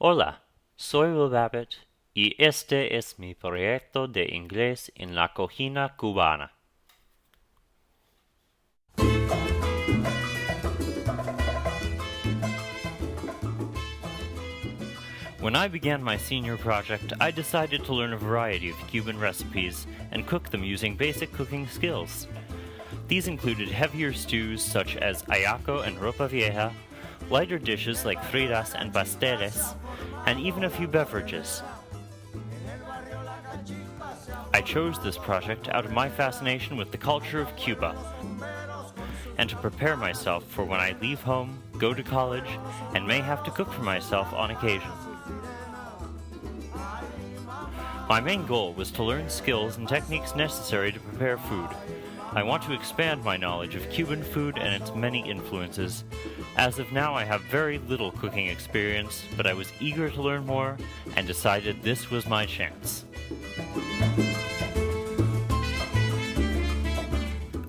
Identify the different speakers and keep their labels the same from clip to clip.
Speaker 1: Hola, soy Will Babbitt y este es mi proyecto de inglés en la cocina cubana. When I began my senior project, I decided to learn a variety of Cuban recipes and cook them using basic cooking skills. These included heavier stews such as ayaco and ropa vieja, lighter dishes like fritas and pasteles, and even a few beverages. I chose this project out of my fascination with the culture of Cuba, and to prepare myself for when I leave home, go to college, and may have to cook for myself on occasion. My main goal was to learn skills and techniques necessary to prepare food. I want to expand my knowledge of Cuban food and its many influences. As of now, I have very little cooking experience, but I was eager to learn more and decided this was my chance.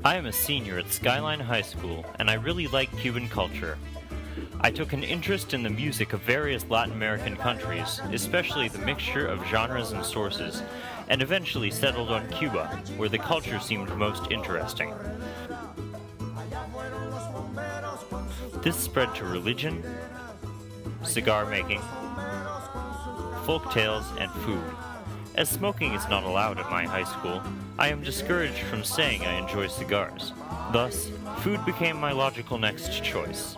Speaker 1: I am a senior at Skyline High School, and I really like Cuban culture. I took an interest in the music of various Latin American countries, especially the mixture of genres and sources, and eventually settled on Cuba, where the culture seemed most interesting. This spread to religion, cigar making, folk tales, and food. As smoking is not allowed at my high school, I am discouraged from saying I enjoy cigars. Thus, food became my logical next choice.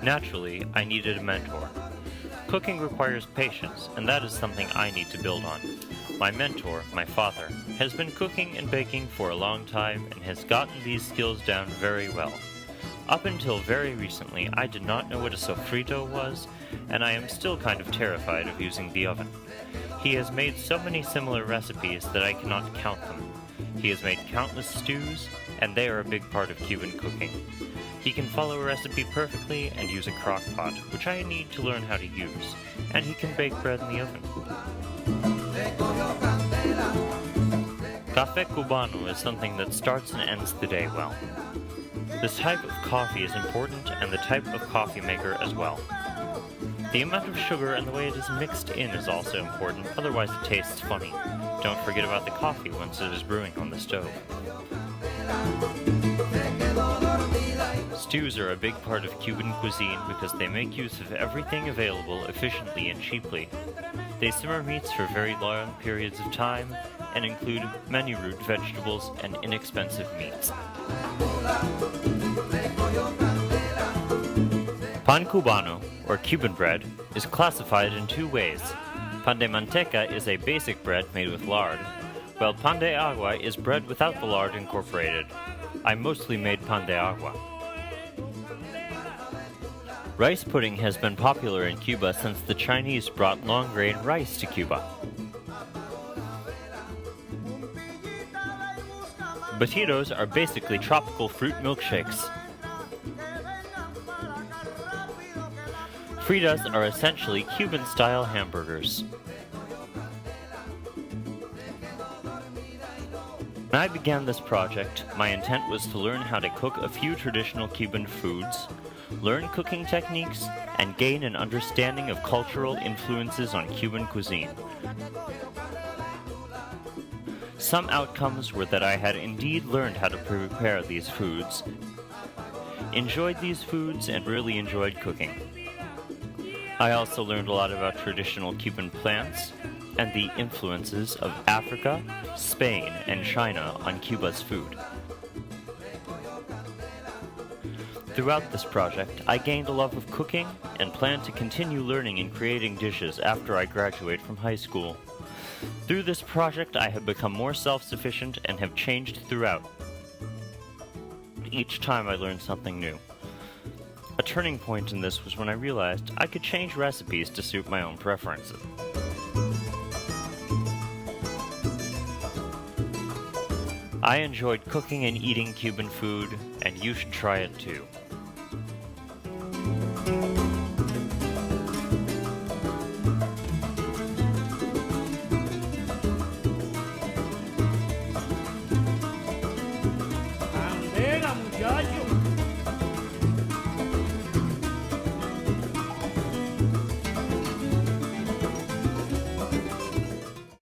Speaker 1: Naturally, I needed a mentor. Cooking requires patience, and that is something I need to build on. My mentor, my father, has been cooking and baking for a long time and has gotten these skills down very well. Up until very recently, I did not know what a sofrito was, and I am still kind of terrified of using the oven. He has made so many similar recipes that I cannot count them. He has made countless stews, and they are a big part of Cuban cooking. He can follow a recipe perfectly and use a crock pot, which I need to learn how to use, and he can bake bread in the oven. Café cubano is something that starts and ends the day well. This type of coffee is important, and the type of coffee maker as well. The amount of sugar and the way it is mixed in is also important, otherwise it tastes funny. Don't forget about the coffee once it is brewing on the stove. Stews are a big part of Cuban cuisine because they make use of everything available efficiently and cheaply. They simmer meats for very long periods of time and include many root vegetables and inexpensive meats. Pan cubano, or Cuban bread, is classified in two ways. Pan de manteca is a basic bread made with lard, while pan de agua is bread without the lard incorporated. I mostly made pan de agua. Rice pudding has been popular in Cuba since the Chinese brought long-grain rice to Cuba. Batidos are basically tropical fruit milkshakes. Fritas are essentially Cuban-style hamburgers. When I began this project, my intent was to learn how to cook a few traditional Cuban foods, learn cooking techniques, and gain an understanding of cultural influences on Cuban cuisine. Some outcomes were that I had indeed learned how to prepare these foods, enjoyed these foods, and really enjoyed cooking. I also learned a lot about traditional Cuban plants and the influences of Africa, Spain, and China on Cuba's food. Throughout this project, I gained a love of cooking and plan to continue learning and creating dishes after I graduate from high school. Through this project, I have become more self-sufficient and have changed throughout. Each time I learned something new. A turning point in this was when I realized I could change recipes to suit my own preferences. I enjoyed cooking and eating Cuban food, and you should try it too.
Speaker 2: Candela, muchacho.